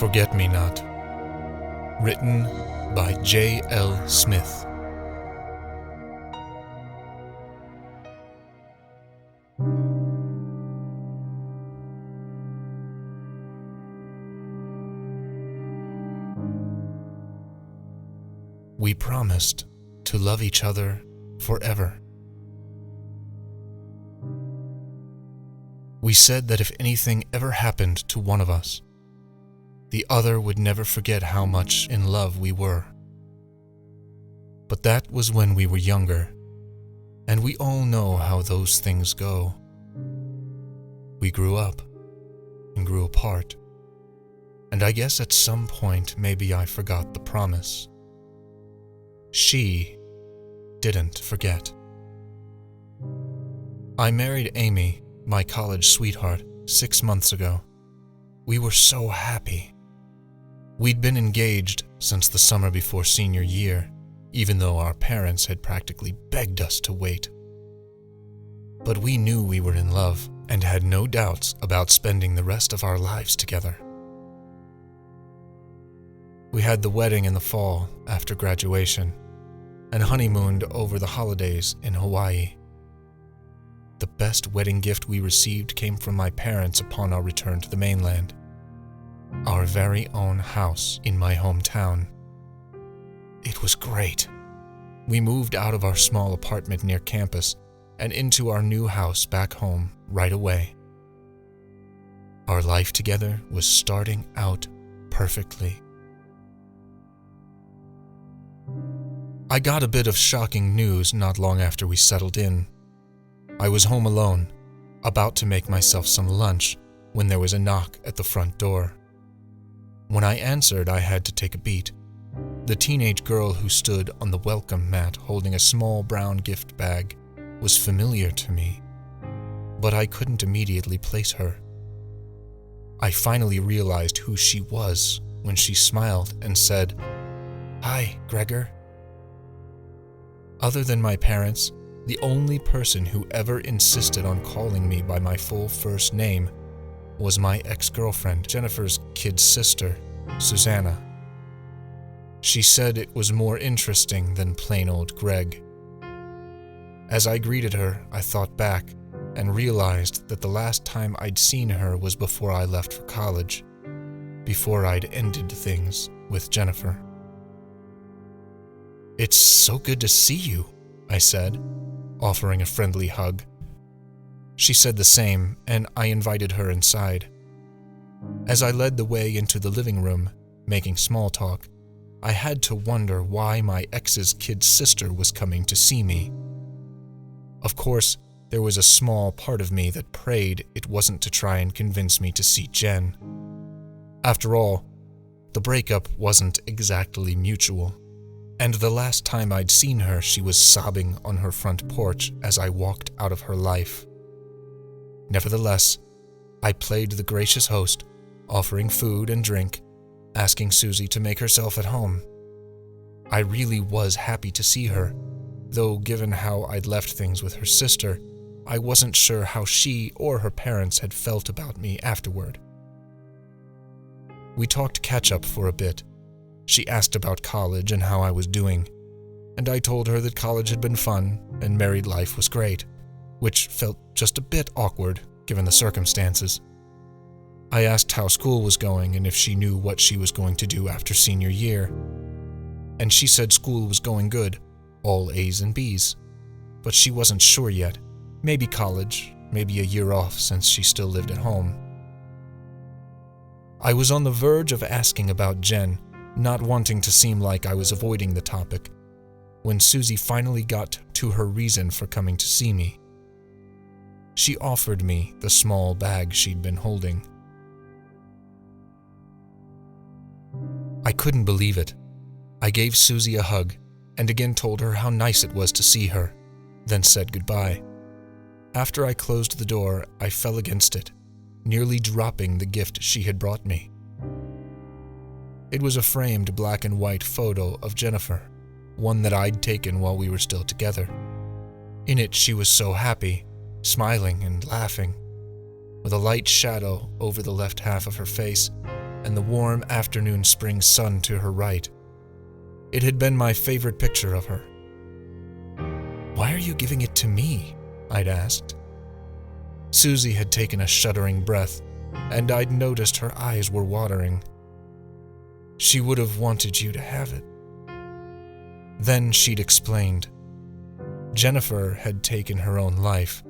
Forget-Me-Not. Written by J.L. Smith. We promised to love each other forever. We said that if anything ever happened to one of us, the other would never forget how much in love we were. But that was when we were younger, and we all know how those things go. We grew up and grew apart, and I guess at some point maybe I forgot the promise. She didn't forget. I married Amy, my college sweetheart, 6 months ago. We were so happy. We'd been engaged since the summer before senior year, even though our parents had practically begged us to wait. But we knew we were in love and had no doubts about spending the rest of our lives together. We had the wedding in the fall after graduation and honeymooned over the holidays in Hawaii. The best wedding gift we received came from my parents upon our return to the mainland. Our very own house in my hometown. It was great. We moved out of our small apartment near campus and into our new house back home right away. Our life together was starting out perfectly. I got a bit of shocking news not long after we settled in. I was home alone, about to make myself some lunch, when there was a knock at the front door. When I answered, I had to take a beat. The teenage girl who stood on the welcome mat holding a small brown gift bag was familiar to me, but I couldn't immediately place her. I finally realized who she was when she smiled and said, "Hi, Gregor." Other than my parents, the only person who ever insisted on calling me by my full first name was my ex-girlfriend, Jennifer's kid sister, Susanna. She said it was more interesting than plain old Greg. As I greeted her, I thought back and realized that the last time I'd seen her was before I left for college, before I'd ended things with Jennifer. "It's so good to see you," I said, offering a friendly hug. She said the same, and I invited her inside. As I led the way into the living room, making small talk, I had to wonder why my ex's kid sister was coming to see me. Of course, there was a small part of me that prayed it wasn't to try and convince me to see Jen. After all, the breakup wasn't exactly mutual, and the last time I'd seen her, she was sobbing on her front porch as I walked out of her life. Nevertheless, I played the gracious host, offering food and drink, asking Susie to make herself at home. I really was happy to see her, though given how I'd left things with her sister, I wasn't sure how she or her parents had felt about me afterward. We talked catch-up for a bit. She asked about college and how I was doing, and I told her that college had been fun and married life was great, which felt just a bit awkward given the circumstances. I asked how school was going and if she knew what she was going to do after senior year, and she said school was going good, all A's and B's, but she wasn't sure yet, maybe college, maybe a year off since she still lived at home. I was on the verge of asking about Jen, not wanting to seem like I was avoiding the topic, when Susie finally got to her reason for coming to see me. She offered me the small bag she'd been holding. I couldn't believe it. I gave Susie a hug and again told her how nice it was to see her, then said goodbye. After I closed the door, I fell against it, nearly dropping the gift she had brought me. It was a framed black and white photo of Jennifer, one that I'd taken while we were still together. In it, she was so happy, smiling and laughing, with a light shadow over the left half of her face and the warm afternoon spring sun to her right. It had been my favorite picture of her. "Why are you giving it to me?" I'd asked. Susie had taken a shuddering breath, and I'd noticed her eyes were watering. "She would have wanted you to have it." Then she'd explained. Jennifer had taken her own life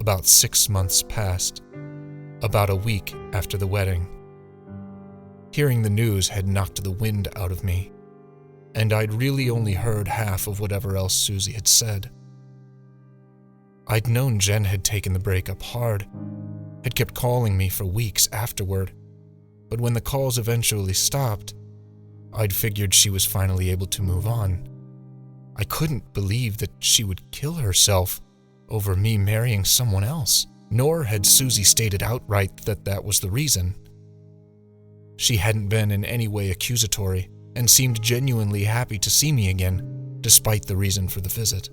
about 6 months past, about a week after the wedding. Hearing the news had knocked the wind out of me, and I'd really only heard half of whatever else Susie had said. I'd known Jen had taken the breakup hard, had kept calling me for weeks afterward, but when the calls eventually stopped, I'd figured she was finally able to move on. I couldn't believe that she would kill herself over me marrying someone else, nor had Susie stated outright that that was the reason. She hadn't been in any way accusatory and seemed genuinely happy to see me again, despite the reason for the visit.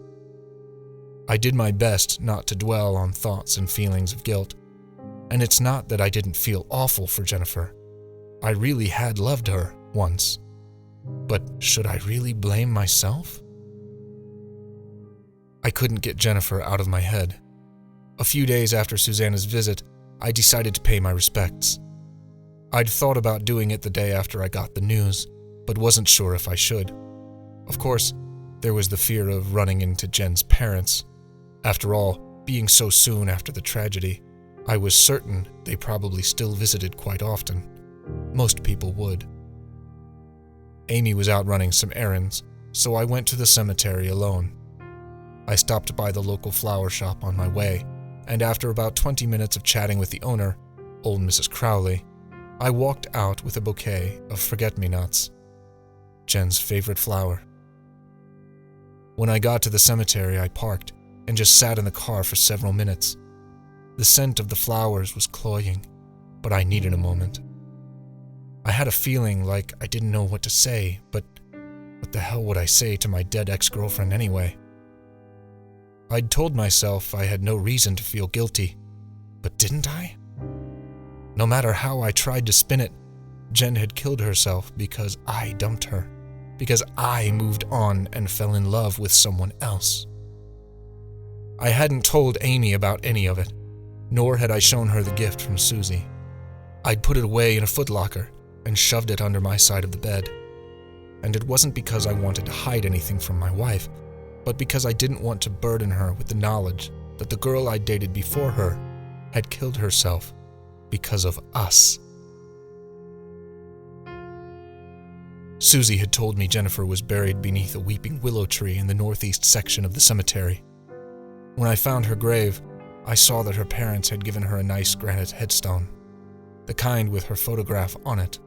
I did my best not to dwell on thoughts and feelings of guilt, and it's not that I didn't feel awful for Jennifer. I really had loved her once. But should I really blame myself? I couldn't get Jennifer out of my head. A few days after Susanna's visit, I decided to pay my respects. I'd thought about doing it the day after I got the news, but wasn't sure if I should. Of course, there was the fear of running into Jen's parents. After all, being so soon after the tragedy, I was certain they probably still visited quite often. Most people would. Amy was out running some errands, so I went to the cemetery alone. I stopped by the local flower shop on my way, and after about 20 minutes of chatting with the owner, old Mrs. Crowley, I walked out with a bouquet of forget-me-nots, Jen's favorite flower. When I got to the cemetery, I parked and just sat in the car for several minutes. The scent of the flowers was cloying, but I needed a moment. I had a feeling like I didn't know what to say, but what the hell would I say to my dead ex-girlfriend anyway? I'd told myself I had no reason to feel guilty, but didn't I? No matter how I tried to spin it, Jen had killed herself because I dumped her, because I moved on and fell in love with someone else. I hadn't told Amy about any of it, nor had I shown her the gift from Susie. I'd put it away in a footlocker and shoved it under my side of the bed. And it wasn't because I wanted to hide anything from my wife, but because I didn't want to burden her with the knowledge that the girl I dated before her had killed herself because of us. Susie had told me Jennifer was buried beneath a weeping willow tree in the northeast section of the cemetery. When I found her grave, I saw that her parents had given her a nice granite headstone, the kind with her photograph on it.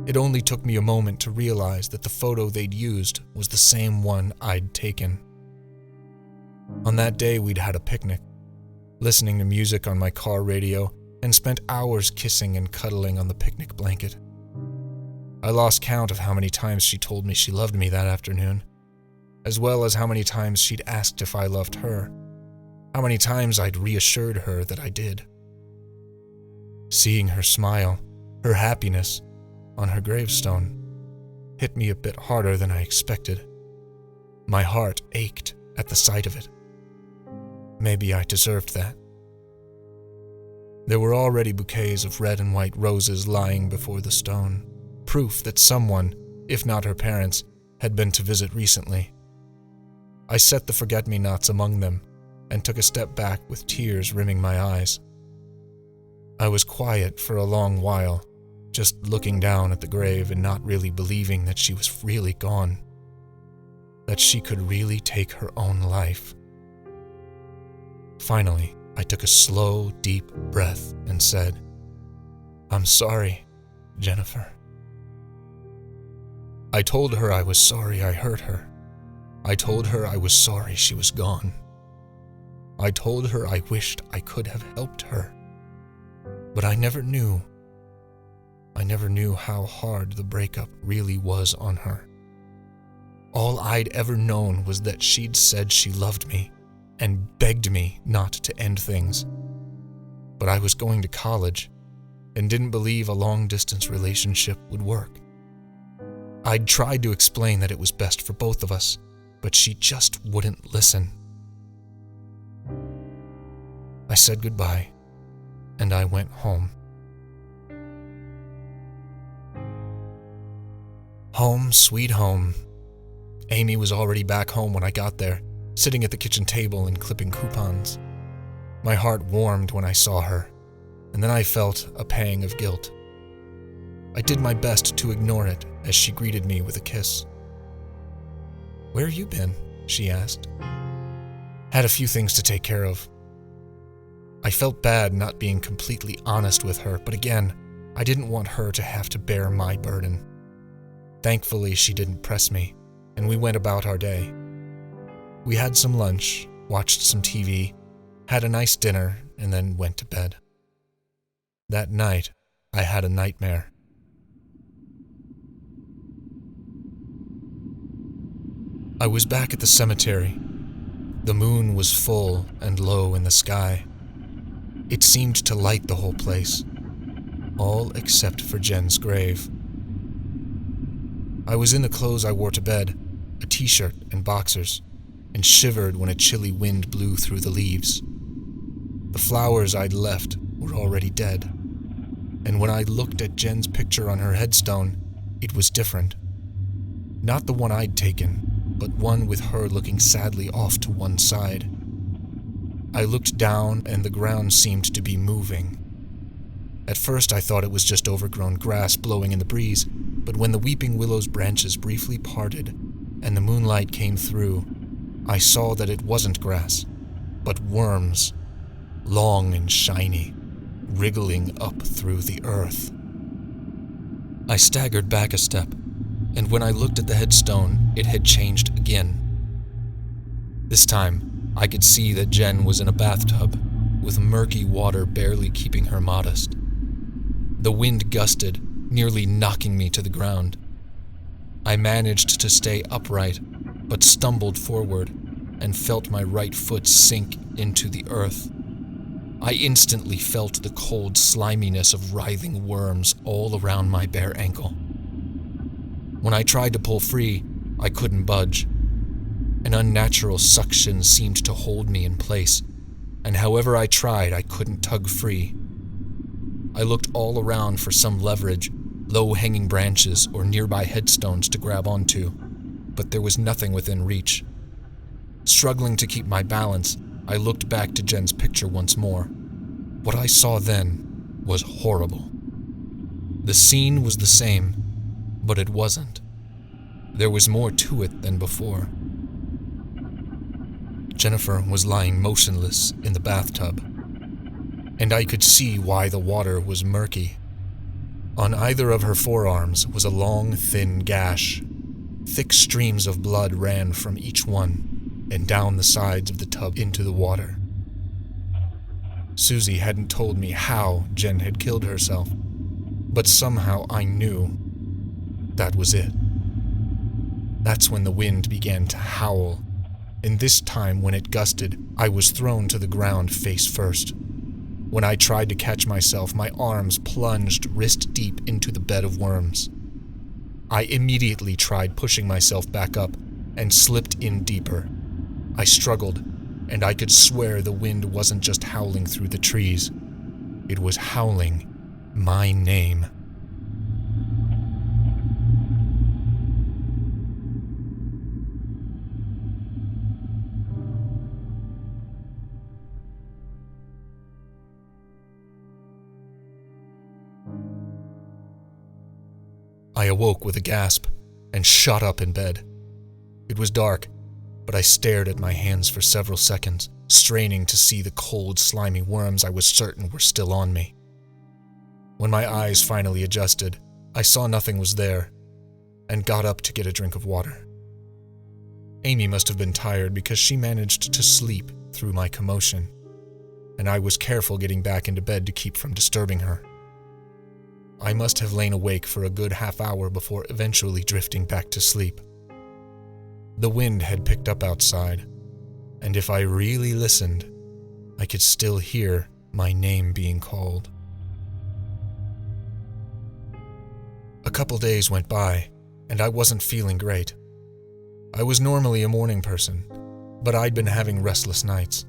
It only took me a moment to realize that the photo they'd used was the same one I'd taken. On that day, we'd had a picnic, listening to music on my car radio, and spent hours kissing and cuddling on the picnic blanket. I lost count of how many times she told me she loved me that afternoon, as well as how many times she'd asked if I loved her, how many times I'd reassured her that I did. Seeing her smile, her happiness, on her gravestone, hit me a bit harder than I expected. My heart ached at the sight of it. Maybe I deserved that. There were already bouquets of red and white roses lying before the stone, proof that someone, if not her parents, had been to visit recently. I set the forget-me-nots among them and took a step back with tears rimming my eyes. I was quiet for a long while, just looking down at the grave and not really believing that she was really gone, that she could really take her own life. Finally, I took a slow, deep breath and said, "I'm sorry, Jennifer." I told her I was sorry I hurt her. I told her I was sorry she was gone. I told her I wished I could have helped her. But I never knew how hard the breakup really was on her. All I'd ever known was that she'd said she loved me and begged me not to end things. But I was going to college, and didn't believe a long-distance relationship would work. I'd tried to explain that it was best for both of us, but she just wouldn't listen. I said goodbye, and I went home. Home, sweet home. Amy was already back home when I got there, sitting at the kitchen table and clipping coupons. My heart warmed when I saw her, and then I felt a pang of guilt. I did my best to ignore it as she greeted me with a kiss. "Where have you been?" she asked. "Had a few things to take care of." I felt bad not being completely honest with her, but again, I didn't want her to have to bear my burden. Thankfully, she didn't press me, and we went about our day. We had some lunch, watched some TV, had a nice dinner, and then went to bed. That night, I had a nightmare. I was back at the cemetery. The moon was full and low in the sky. It seemed to light the whole place, all except for Jen's grave. I was in the clothes I wore to bed, a t-shirt and boxers, and shivered when a chilly wind blew through the leaves. The flowers I'd left were already dead, and when I looked at Jen's picture on her headstone, it was different. Not the one I'd taken, but one with her looking sadly off to one side. I looked down and the ground seemed to be moving. At first I thought it was just overgrown grass blowing in the breeze, but when the weeping willow's branches briefly parted and the moonlight came through, I saw that it wasn't grass, but worms, long and shiny, wriggling up through the earth. I staggered back a step, and when I looked at the headstone, it had changed again. This time, I could see that Jen was in a bathtub, with murky water barely keeping her modest. The wind gusted, nearly knocking me to the ground. I managed to stay upright, but stumbled forward and felt my right foot sink into the earth. I instantly felt the cold sliminess of writhing worms all around my bare ankle. When I tried to pull free, I couldn't budge. An unnatural suction seemed to hold me in place, and however I tried, I couldn't tug free. I looked all around for some leverage, low-hanging branches or nearby headstones to grab onto, but there was nothing within reach. Struggling to keep my balance, I looked back to Jen's picture once more. What I saw then was horrible. The scene was the same, but it wasn't. There was more to it than before. Jennifer was lying motionless in the bathtub, and I could see why the water was murky. On either of her forearms was a long, thin gash. Thick streams of blood ran from each one and down the sides of the tub into the water. Susie hadn't told me how Jen had killed herself, but somehow I knew that was it. That's when the wind began to howl, and this time when it gusted, I was thrown to the ground face first. When I tried to catch myself, my arms plunged wrist deep into the bed of worms. I immediately tried pushing myself back up and slipped in deeper. I struggled, and I could swear the wind wasn't just howling through the trees. It was howling my name. I awoke with a gasp and shot up in bed. It was dark, but I stared at my hands for several seconds, straining to see the cold, slimy worms I was certain were still on me. When my eyes finally adjusted, I saw nothing was there, and got up to get a drink of water. Amy must have been tired because she managed to sleep through my commotion, and I was careful getting back into bed to keep from disturbing her. I must have lain awake for a good half hour before eventually drifting back to sleep. The wind had picked up outside, and if I really listened, I could still hear my name being called. couple days went by, and I wasn't feeling great. I was normally a morning person, but I'd been having restless nights.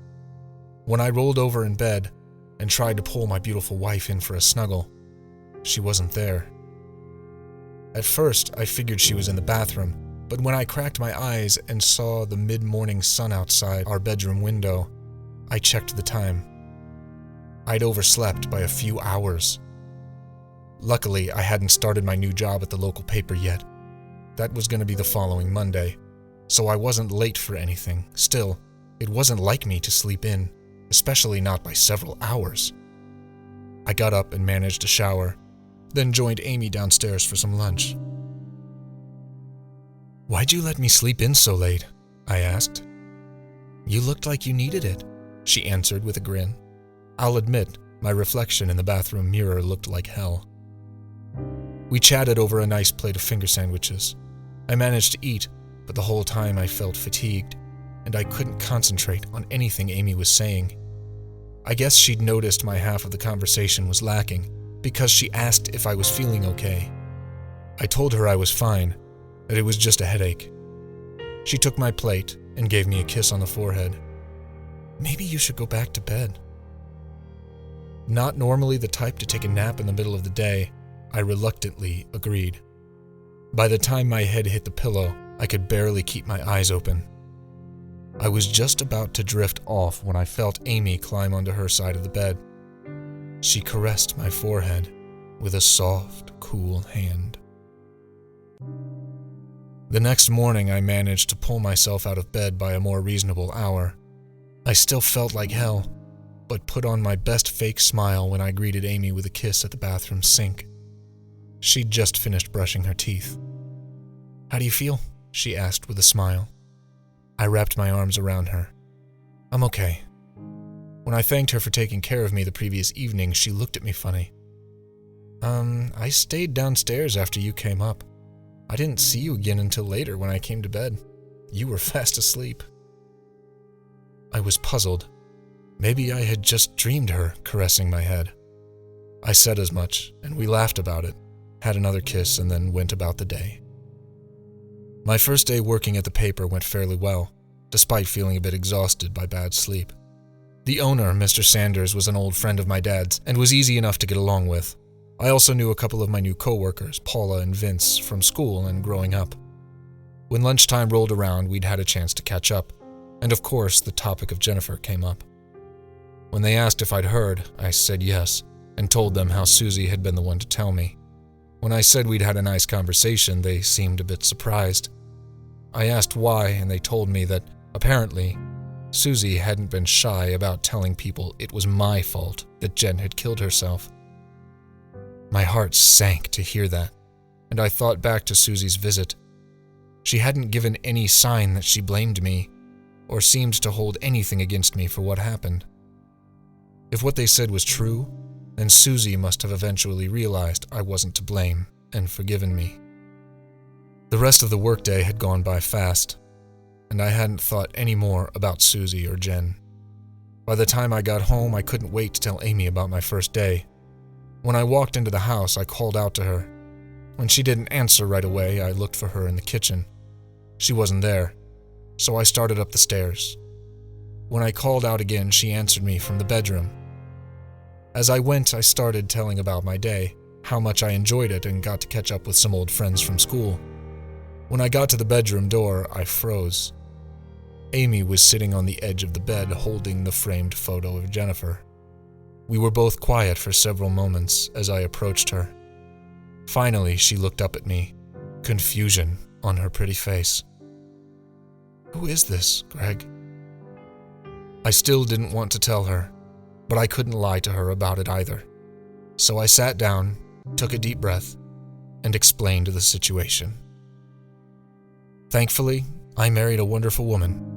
When I rolled over in bed and tried to pull my beautiful wife in for a snuggle, she wasn't there. At first, I figured she was in the bathroom, but when I cracked my eyes and saw the mid-morning sun outside our bedroom window, I checked the time. I'd overslept by a few hours. Luckily, I hadn't started my new job at the local paper yet. That was going to be the following Monday, so I wasn't late for anything. Still, it wasn't like me to sleep in, especially not by several hours. I got up and managed a shower, then joined Amy downstairs for some lunch. "Why'd you let me sleep in so late?" I asked. "You looked like you needed it," she answered with a grin. I'll admit, my reflection in the bathroom mirror looked like hell. We chatted over a nice plate of finger sandwiches. I managed to eat, but the whole time I felt fatigued, and I couldn't concentrate on anything Amy was saying. I guess she'd noticed my half of the conversation was lacking, because she asked if I was feeling okay. I told her I was fine, that it was just a headache. She took my plate and gave me a kiss on the forehead. "Maybe you should go back to bed." Not normally the type to take a nap in the middle of the day, I reluctantly agreed. By the time my head hit the pillow, I could barely keep my eyes open. I was just about to drift off when I felt Amy climb onto her side of the bed. She caressed my forehead with a soft, cool hand. The next morning, I managed to pull myself out of bed by a more reasonable hour. I still felt like hell, but put on my best fake smile when I greeted Amy with a kiss at the bathroom sink. She'd just finished brushing her teeth. "How do you feel?" she asked with a smile. I wrapped my arms around her. "I'm okay." When I thanked her for taking care of me the previous evening, she looked at me funny. I stayed downstairs after you came up. I didn't see you again until later when I came to bed. You were fast asleep." I was puzzled. Maybe I had just dreamed her caressing my head. I said as much, and we laughed about it, had another kiss, and then went about the day. My first day working at the paper went fairly well, despite feeling a bit exhausted by bad sleep. The owner, Mr. Sanders, was an old friend of my dad's and was easy enough to get along with. I also knew a couple of my new coworkers, Paula and Vince, from school and growing up. When lunchtime rolled around, we'd had a chance to catch up, and of course, the topic of Jennifer came up. When they asked if I'd heard, I said yes, and told them how Susie had been the one to tell me. When I said we'd had a nice conversation, they seemed a bit surprised. I asked why, and they told me that, apparently, Susie hadn't been shy about telling people it was my fault that Jen had killed herself. My heart sank to hear that, and I thought back to Susie's visit. She hadn't given any sign that she blamed me, or seemed to hold anything against me for what happened. If what they said was true, then Susie must have eventually realized I wasn't to blame and forgiven me. The rest of the workday had gone by fast, and I hadn't thought any more about Susie or Jen. By the time I got home, I couldn't wait to tell Amy about my first day. When I walked into the house, I called out to her. When she didn't answer right away, I looked for her in the kitchen. She wasn't there, so I started up the stairs. When I called out again, she answered me from the bedroom. As I went, I started telling about my day, how much I enjoyed it and got to catch up with some old friends from school. When I got to the bedroom door, I froze. Amy was sitting on the edge of the bed holding the framed photo of Jennifer. We were both quiet for several moments as I approached her. Finally, she looked up at me, confusion on her pretty face. "Who is this, Greg?" I still didn't want to tell her, but I couldn't lie to her about it either. So I sat down, took a deep breath, and explained the situation. Thankfully, I married a wonderful woman.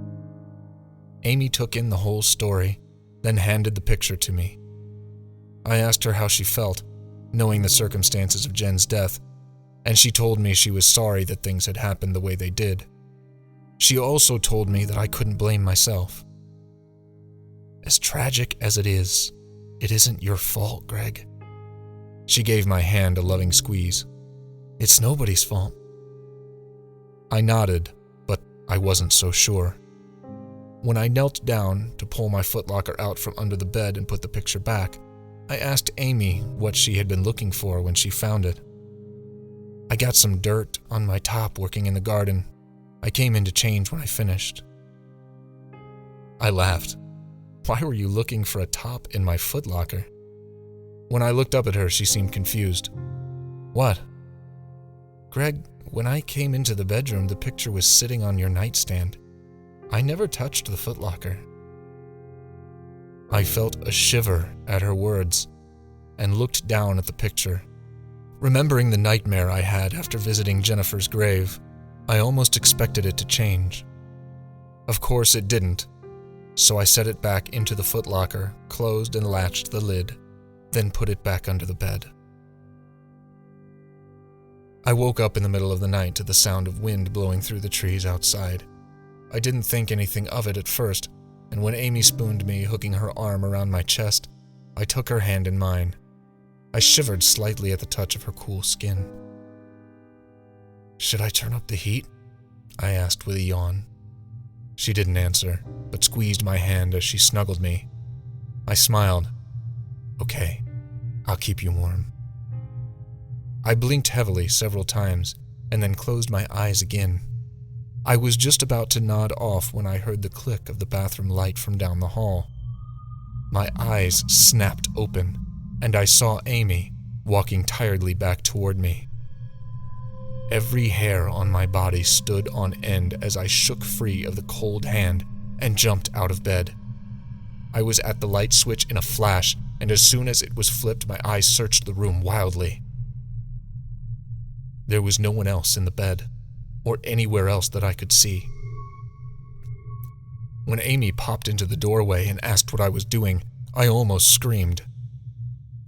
Amy took in the whole story, then handed the picture to me. I asked her how she felt, knowing the circumstances of Jen's death, and she told me she was sorry that things had happened the way they did. She also told me that I couldn't blame myself. "As tragic as it isn't your fault, Greg." She gave my hand a loving squeeze. It's nobody's fault. I nodded, but I wasn't so sure. When I knelt down to pull my footlocker out from under the bed and put the picture back, I asked Amy what she had been looking for when she found it. I got some dirt on my top working in the garden. I came in to change when I finished. I laughed. Why were you looking for a top in my footlocker? When I looked up at her, she seemed confused. What? Greg, when I came into the bedroom, the picture was sitting on your nightstand. I never touched the footlocker. I felt a shiver at her words and looked down at the picture. Remembering the nightmare I had after visiting Jennifer's grave, I almost expected it to change. Of course it didn't, so I set it back into the footlocker, closed and latched the lid, then put it back under the bed. I woke up in the middle of the night to the sound of wind blowing through the trees outside. I didn't think anything of it at first, and when Amy spooned me, hooking her arm around my chest, I took her hand in mine. I shivered slightly at the touch of her cool skin. Should I turn up the heat? I asked with a yawn. She didn't answer, but squeezed my hand as she snuggled me. I smiled. Okay, I'll keep you warm. I blinked heavily several times and then closed my eyes again. I was just about to nod off when I heard the click of the bathroom light from down the hall. My eyes snapped open, and I saw Amy walking tiredly back toward me. Every hair on my body stood on end as I shook free of the cold hand and jumped out of bed. I was at the light switch in a flash, and as soon as it was flipped, my eyes searched the room wildly. There was no one else in the bed, or anywhere else that I could see. When Amy popped into the doorway and asked what I was doing, I almost screamed.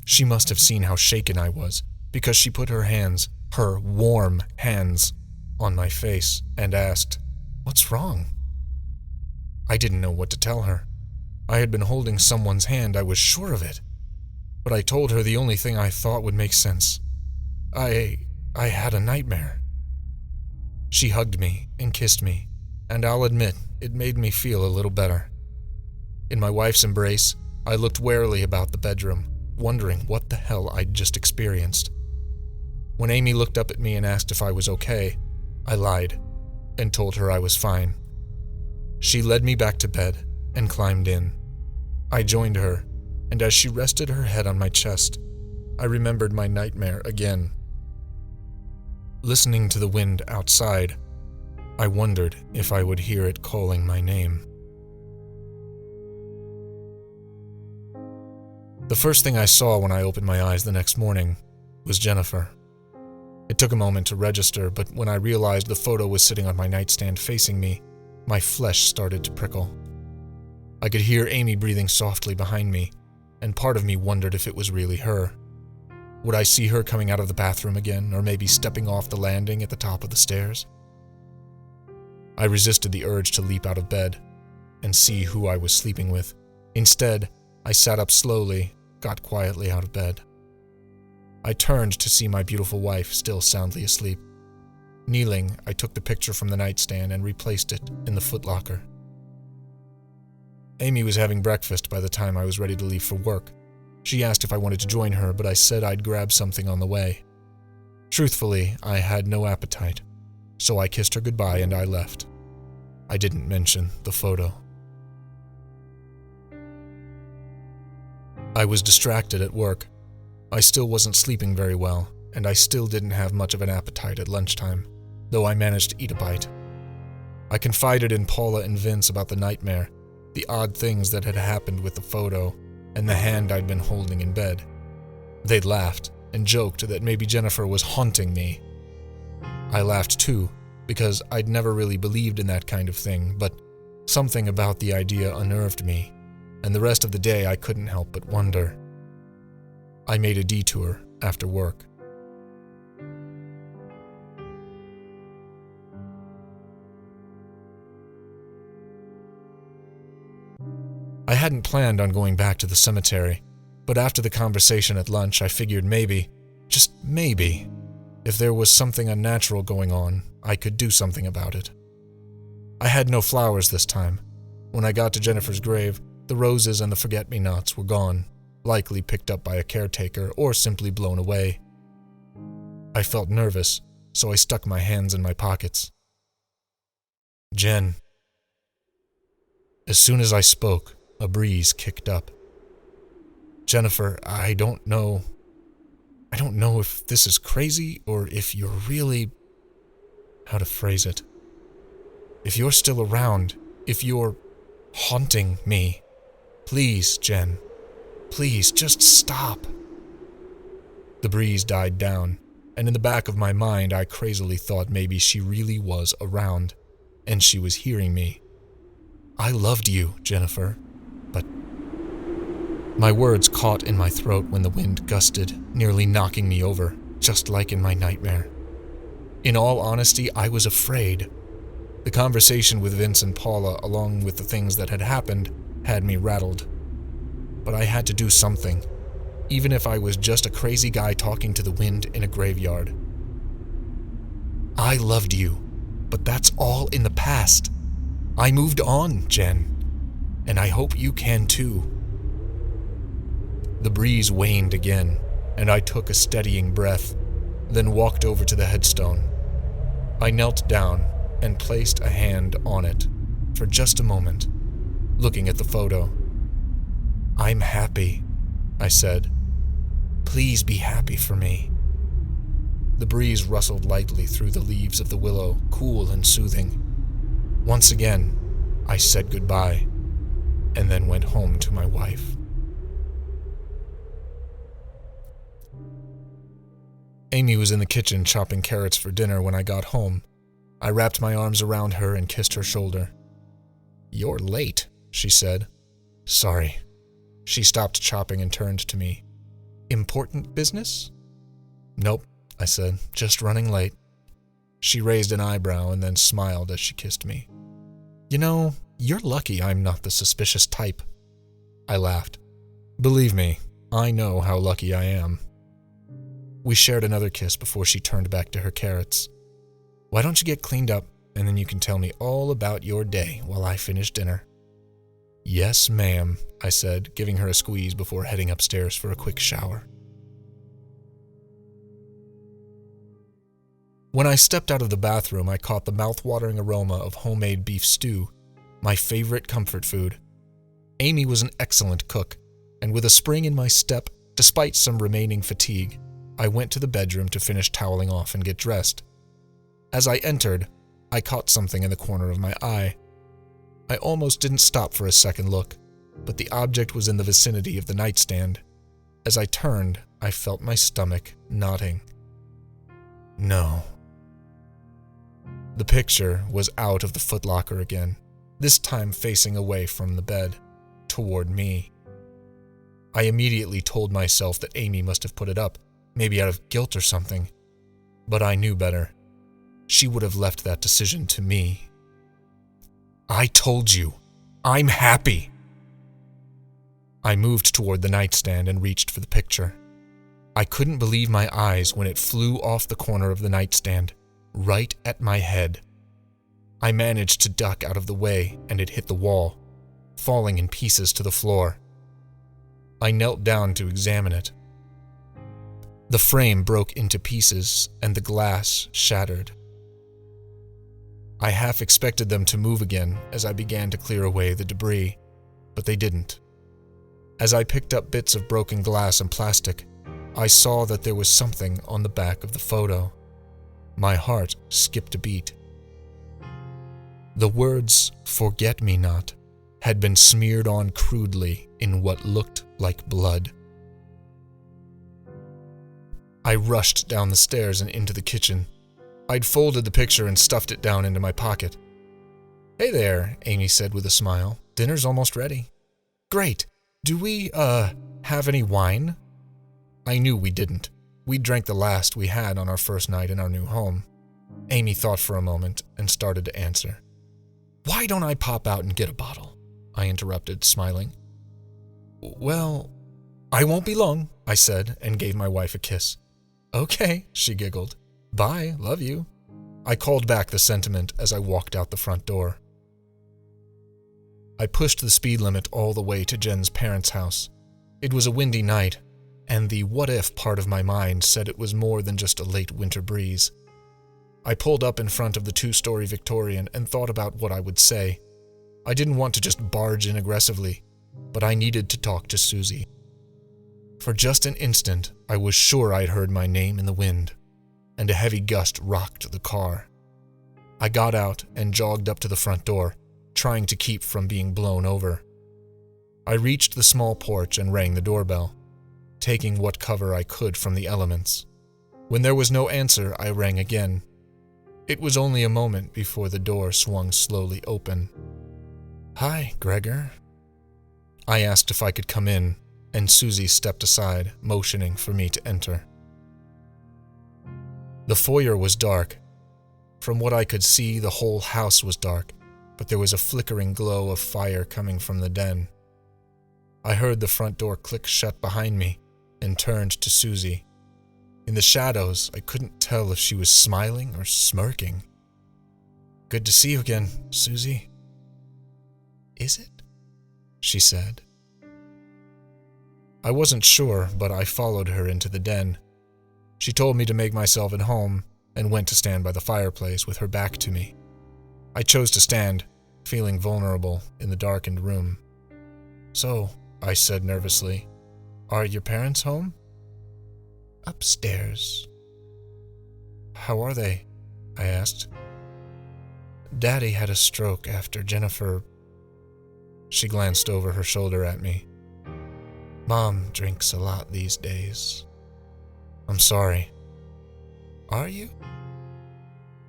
She must have seen how shaken I was, because she put her hands, her warm hands, on my face and asked, "What's wrong?" I didn't know what to tell her. I had been holding someone's hand, I was sure of it. But I told her the only thing I thought would make sense. I had a nightmare. She hugged me and kissed me, and I'll admit, it made me feel a little better. In my wife's embrace, I looked warily about the bedroom, wondering what the hell I'd just experienced. When Amy looked up at me and asked if I was okay, I lied and told her I was fine. She led me back to bed and climbed in. I joined her, and as she rested her head on my chest, I remembered my nightmare again. Listening to the wind outside, I wondered if I would hear it calling my name. The first thing I saw when I opened my eyes the next morning was Jennifer. It took a moment to register, but when I realized the photo was sitting on my nightstand facing me, my flesh started to prickle. I could hear Amy breathing softly behind me, and part of me wondered if it was really her. Would I see her coming out of the bathroom again, or maybe stepping off the landing at the top of the stairs? I resisted the urge to leap out of bed and see who I was sleeping with. Instead, I sat up slowly, got quietly out of bed. I turned to see my beautiful wife still soundly asleep. Kneeling, I took the picture from the nightstand and replaced it in the footlocker. Amy was having breakfast by the time I was ready to leave for work. She asked if I wanted to join her, but I said I'd grab something on the way. Truthfully, I had no appetite, so I kissed her goodbye and I left. I didn't mention the photo. I was distracted at work. I still wasn't sleeping very well, and I still didn't have much of an appetite at lunchtime, though I managed to eat a bite. I confided in Paula and Vince about the nightmare, the odd things that had happened with the photo, and the hand I'd been holding in bed. They'd laughed and joked that maybe Jennifer was haunting me. I laughed too, because I'd never really believed in that kind of thing, but something about the idea unnerved me, and the rest of the day I couldn't help but wonder. I made a detour after work. I hadn't planned on going back to the cemetery, but after the conversation at lunch, I figured maybe, just maybe, If there was something unnatural going on, I could do something about it. I had no flowers this time. When I got to Jennifer's grave, the roses and the forget-me-nots were gone, likely picked up by a caretaker or simply blown away. I felt nervous, so I stuck my hands in my pockets. Jen. As soon as I spoke, a breeze kicked up. Jennifer, I don't know if this is crazy or if you're really... how to phrase it. If you're still around, if you're haunting me, please, Jen, please, just stop. The breeze died down, and in the back of my mind I crazily thought maybe she really was around, and she was hearing me. I loved you, Jennifer, but... My words caught in my throat when the wind gusted, nearly knocking me over, just like in my nightmare. In all honesty, I was afraid. The conversation with Vince and Paula, along with the things that had happened, had me rattled. But I had to do something, even if I was just a crazy guy talking to the wind in a graveyard. I loved you, but that's all in the past. I moved on, Jen, and I hope you can too. The breeze waned again, and I took a steadying breath, then walked over to the headstone. I knelt down and placed a hand on it for just a moment, looking at the photo. I'm happy, I said. Please be happy for me. The breeze rustled lightly through the leaves of the willow, cool and soothing. Once again, I said goodbye, and then went home to my wife. Amy was in the kitchen chopping carrots for dinner when I got home. I wrapped my arms around her and kissed her shoulder. You're late, she said. Sorry. She stopped chopping and turned to me. Important business? Nope, I said, just running late. She raised an eyebrow and then smiled as she kissed me. You know, you're lucky I'm not the suspicious type. I laughed. Believe me, I know how lucky I am. We shared another kiss before she turned back to her carrots. Why don't you get cleaned up, and then you can tell me all about your day while I finish dinner? Yes, ma'am, I said, giving her a squeeze before heading upstairs for a quick shower. When I stepped out of the bathroom, I caught the mouth-watering aroma of homemade beef stew, my favorite comfort food. Amy was an excellent cook, and with a spring in my step, despite some remaining fatigue, I went to the bedroom to finish toweling off and get dressed. As I entered, I caught something in the corner of my eye. I almost didn't stop for a second look, but the object was in the vicinity of the nightstand. As I turned, I felt my stomach knotting. No. The picture was out of the footlocker again, this time facing away from the bed, toward me. I immediately told myself that Amy must have put it up, maybe out of guilt or something, but I knew better. She would have left that decision to me. I told you, I'm happy. I moved toward the nightstand and reached for the picture. I couldn't believe my eyes when it flew off the corner of the nightstand, right at my head. I managed to duck out of the way and it hit the wall, falling in pieces to the floor. I knelt down to examine it. The frame broke into pieces and the glass shattered. I half expected them to move again as I began to clear away the debris, but they didn't. As I picked up bits of broken glass and plastic, I saw that there was something on the back of the photo. My heart skipped a beat. The words "Forget Me Not" had been smeared on crudely in what looked like blood. I rushed down the stairs and into the kitchen. I'd folded the picture and stuffed it down into my pocket. Hey there, Amy said with a smile. Dinner's almost ready. Great. Do we, have any wine? I knew we didn't. We drank the last we had on our first night in our new home. Amy thought for a moment and started to answer. Why don't I pop out and get a bottle? I interrupted, smiling. Well, I won't be long, I said, and gave my wife a kiss. Okay, she giggled. Bye, love you. I called back the sentiment as I walked out the front door. I pushed the speed limit all the way to Jen's parents' house. It was a windy night, and the what-if part of my mind said it was more than just a late winter breeze. I pulled up in front of the 2-story Victorian and thought about what I would say. I didn't want to just barge in aggressively, but I needed to talk to Susie. For just an instant, I was sure I'd heard my name in the wind, and a heavy gust rocked the car. I got out and jogged up to the front door, trying to keep from being blown over. I reached the small porch and rang the doorbell, taking what cover I could from the elements. When there was no answer, I rang again. It was only a moment before the door swung slowly open. "Hi, Gregor." I asked if I could come in, and Susie stepped aside, motioning for me to enter. The foyer was dark. From what I could see, the whole house was dark, but there was a flickering glow of fire coming from the den. I heard the front door click shut behind me and turned to Susie. In the shadows, I couldn't tell if she was smiling or smirking. "Good to see you again, Susie." "Is it?" she said. I wasn't sure, but I followed her into the den. She told me to make myself at home and went to stand by the fireplace with her back to me. I chose to stand, feeling vulnerable in the darkened room. "So," I said nervously, "are your parents home?" "Upstairs." "How are they?" I asked. "Daddy had a stroke after Jennifer." She glanced over her shoulder at me. "Mom drinks a lot these days." "I'm sorry." "Are you?"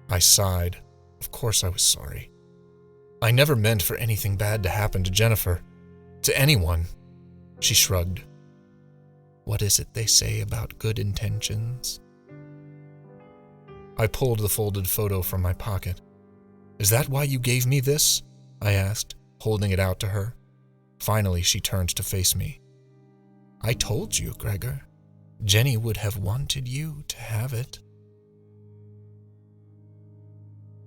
I sighed. Of course I was sorry. I never meant for anything bad to happen to Jennifer. To anyone. She shrugged. "What is it they say about good intentions?" I pulled the folded photo from my pocket. "Is that why you gave me this?" I asked, holding it out to her. Finally, she turned to face me. "I told you, Gregor. Jenny would have wanted you to have it."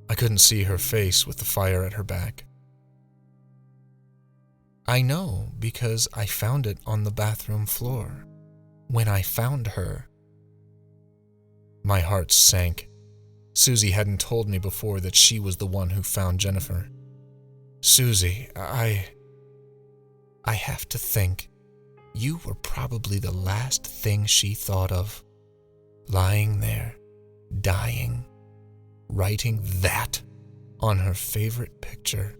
I couldn't see her face with the fire at her back. "I know because I found it on the bathroom floor. When I found her." My heart sank. Susie hadn't told me before that she was the one who found Jennifer. "Susie, I have to think. You were probably the last thing she thought of. Lying there, dying, writing that on her favorite picture,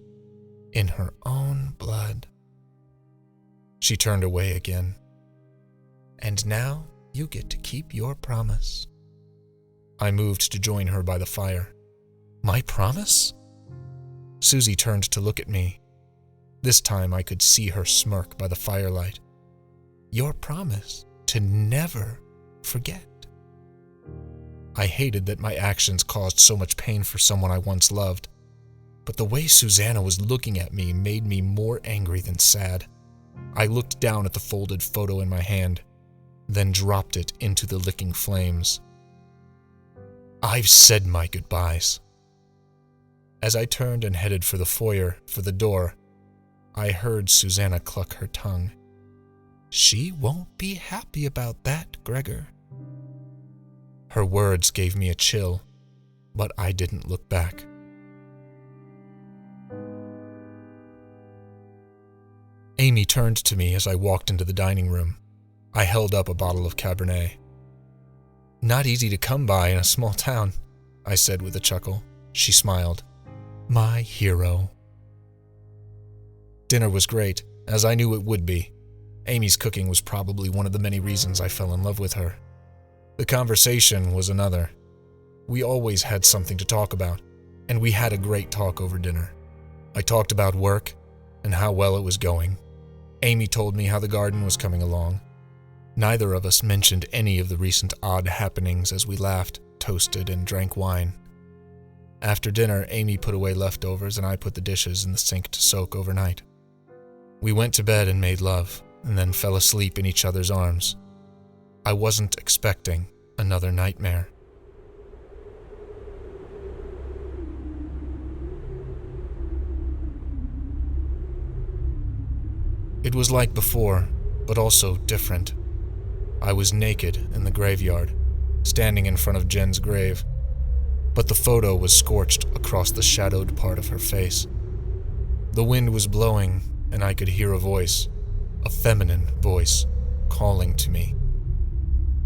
in her own blood." She turned away again. "And now you get to keep your promise." I moved to join her by the fire. "My promise?" Susie turned to look at me. This time I could see her smirk by the firelight. "Your promise to never forget." I hated that my actions caused so much pain for someone I once loved, but the way Susanna was looking at me made me more angry than sad. I looked down at the folded photo in my hand, then dropped it into the licking flames. I've said my goodbyes. As I turned and headed for the foyer, for the door, I heard Susanna cluck her tongue. "She won't be happy about that, Gregor." Her words gave me a chill, but I didn't look back. Amy turned to me as I walked into the dining room. I held up a bottle of Cabernet. "Not easy to come by in a small town," I said with a chuckle. She smiled. "My hero." Dinner was great, as I knew it would be. Amy's cooking was probably one of the many reasons I fell in love with her. The conversation was another. We always had something to talk about, and we had a great talk over dinner. I talked about work and how well it was going. Amy told me how the garden was coming along. Neither of us mentioned any of the recent odd happenings as we laughed, toasted, and drank wine. After dinner, Amy put away leftovers and I put the dishes in the sink to soak overnight. We went to bed and made love, and then fell asleep in each other's arms. I wasn't expecting another nightmare. It was like before, but also different. I was naked in the graveyard, standing in front of Jen's grave, but the photo was scorched across the shadowed part of her face. The wind was blowing, and I could hear a voice, a feminine voice, calling to me.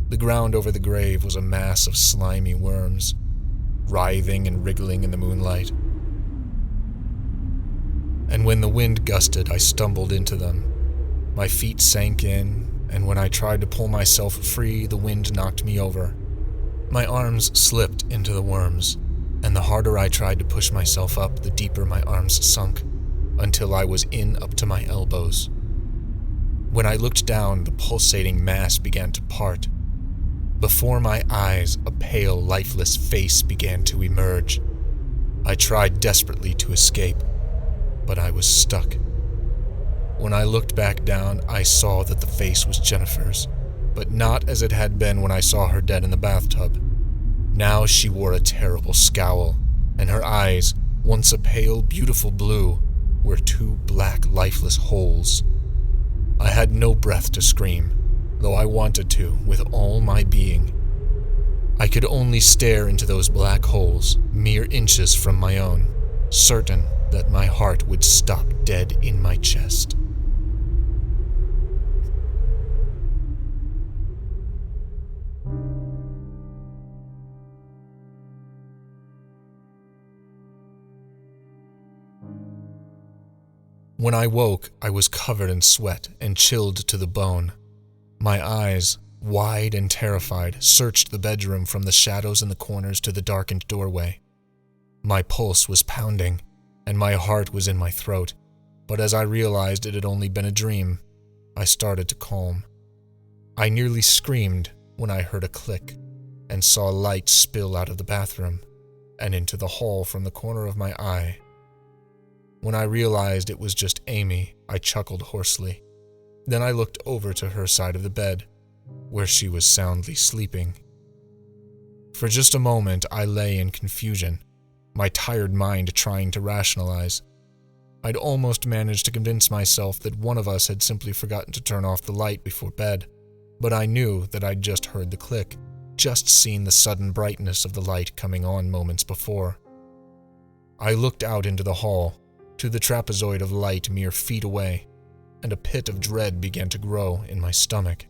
The ground over the grave was a mass of slimy worms, writhing and wriggling in the moonlight. And when the wind gusted, I stumbled into them. My feet sank in, and when I tried to pull myself free, the wind knocked me over. My arms slipped into the worms, and the harder I tried to push myself up, the deeper my arms sunk, until I was in up to my elbows. When I looked down, the pulsating mass began to part. Before my eyes, a pale, lifeless face began to emerge. I tried desperately to escape, but I was stuck. When I looked back down, I saw that the face was Jennifer's, but not as it had been when I saw her dead in the bathtub. Now she wore a terrible scowl, and her eyes, once a pale, beautiful blue, were two black, lifeless holes. I had no breath to scream, though I wanted to with all my being. I could only stare into those black holes, mere inches from my own, certain that my heart would stop dead in my chest. When I woke, I was covered in sweat and chilled to the bone. My eyes, wide and terrified, searched the bedroom from the shadows in the corners to the darkened doorway. My pulse was pounding, and my heart was in my throat, but as I realized it had only been a dream, I started to calm. I nearly screamed when I heard a click and saw light spill out of the bathroom and into the hall from the corner of my eye. When I realized it was just Amy, I chuckled hoarsely. Then I looked over to her side of the bed, where she was soundly sleeping. For just a moment, I lay in confusion, my tired mind trying to rationalize. I'd almost managed to convince myself that one of us had simply forgotten to turn off the light before bed, but I knew that I'd just heard the click, just seen the sudden brightness of the light coming on moments before. I looked out into the hall, to the trapezoid of light mere feet away, and a pit of dread began to grow in my stomach.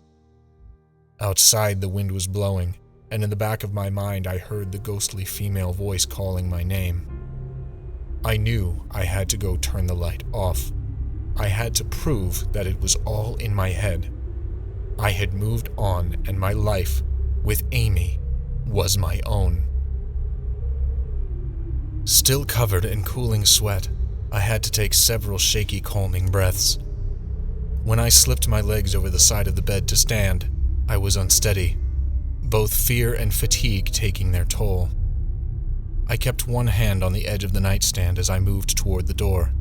Outside, the wind was blowing, and in the back of my mind I heard the ghostly female voice calling my name. I knew I had to go turn the light off. I had to prove that it was all in my head. I had moved on, and my life, with Amy, was my own. Still covered in cooling sweat, I had to take several shaky, calming breaths. When I slipped my legs over the side of the bed to stand, I was unsteady, both fear and fatigue taking their toll. I kept one hand on the edge of the nightstand as I moved toward the door.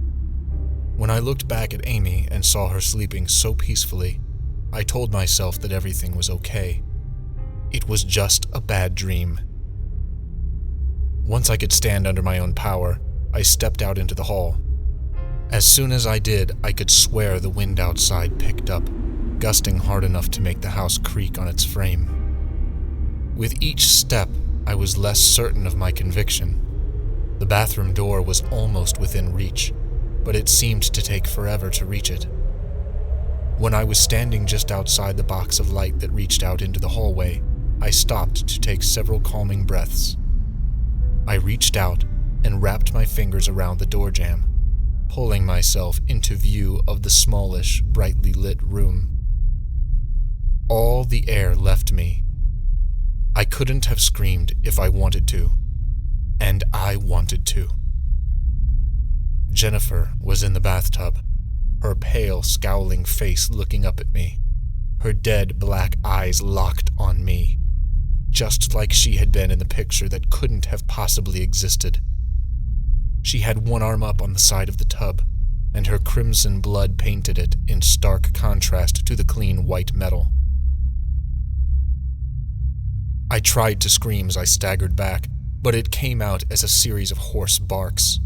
When I looked back at Amy and saw her sleeping so peacefully, I told myself that everything was okay. It was just a bad dream. Once I could stand under my own power, I stepped out into the hall. As soon as I did, I could swear the wind outside picked up, gusting hard enough to make the house creak on its frame. With each step, I was less certain of my conviction. The bathroom door was almost within reach, but it seemed to take forever to reach it. When I was standing just outside the box of light that reached out into the hallway, I stopped to take several calming breaths. I reached out and wrapped my fingers around the door jamb, pulling myself into view of the smallish, brightly lit room. All the air left me. I couldn't have screamed if I wanted to, and I wanted to. Jennifer was in the bathtub, her pale, scowling face looking up at me, her dead black eyes locked on me, just like she had been in the picture that couldn't have possibly existed. She had one arm up on the side of the tub, and her crimson blood painted it in stark contrast to the clean white metal. I tried to scream as I staggered back, but it came out as a series of hoarse barks.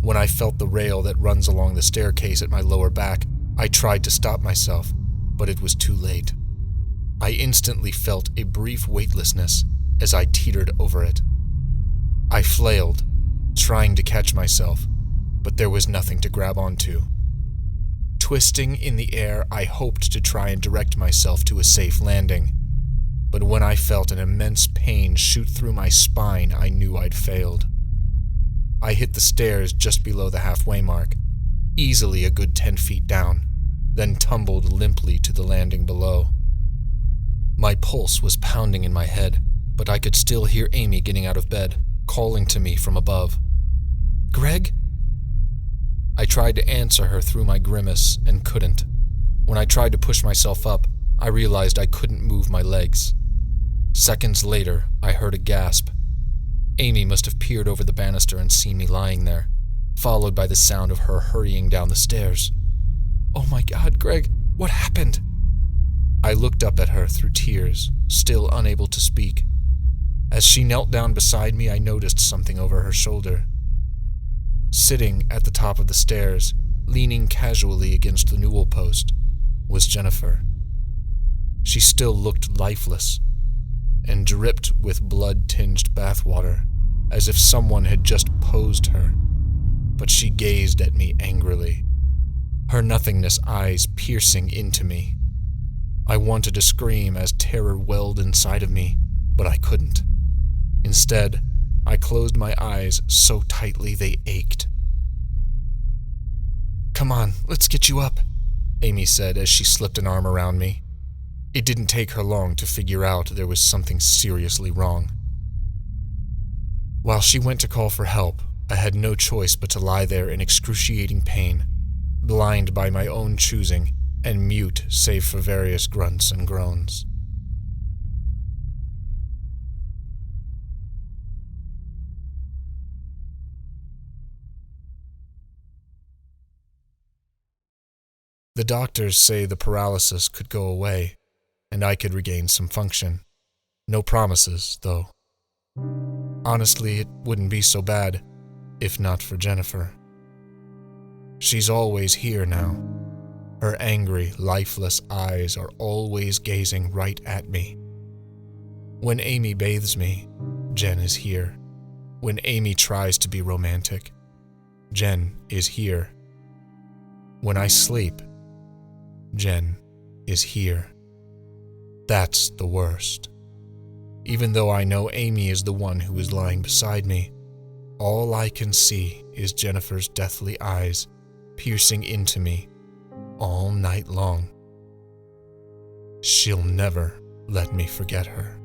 When I felt the rail that runs along the staircase at my lower back, I tried to stop myself, but it was too late. I instantly felt a brief weightlessness as I teetered over it. I flailed, trying to catch myself, but there was nothing to grab onto. Twisting in the air, I hoped to try and direct myself to a safe landing, but when I felt an immense pain shoot through my spine, I knew I'd failed. I hit the stairs just below the halfway mark, easily a good 10 feet down, then tumbled limply to the landing below. My pulse was pounding in my head, but I could still hear Amy getting out of bed, calling to me from above. "Greg?" I tried to answer her through my grimace and couldn't. When I tried to push myself up, I realized I couldn't move my legs. Seconds later, I heard a gasp. Amy must have peered over the banister and seen me lying there, followed by the sound of her hurrying down the stairs. "Oh my God, Greg, what happened?" I looked up at her through tears, still unable to speak. As she knelt down beside me, I noticed something over her shoulder. Sitting at the top of the stairs, leaning casually against the newel post, was Jennifer. She still looked lifeless, and dripped with blood-tinged bathwater, as if someone had just posed her. But she gazed at me angrily, her nothingness eyes piercing into me. I wanted to scream as terror welled inside of me, but I couldn't. Instead, I closed my eyes so tightly they ached. "Come on, let's get you up," Amy said as she slipped an arm around me. It didn't take her long to figure out there was something seriously wrong. While she went to call for help, I had no choice but to lie there in excruciating pain, blind by my own choosing and mute save for various grunts and groans. The doctors say the paralysis could go away, and I could regain some function. No promises, though. Honestly, it wouldn't be so bad, if not for Jennifer. She's always here now. Her angry, lifeless eyes are always gazing right at me. When Amy bathes me, Jen is here. When Amy tries to be romantic, Jen is here. When I sleep, Jen is here. That's the worst. Even though I know Amy is the one who is lying beside me, all I can see is Jennifer's deathly eyes piercing into me all night long. She'll never let me forget her.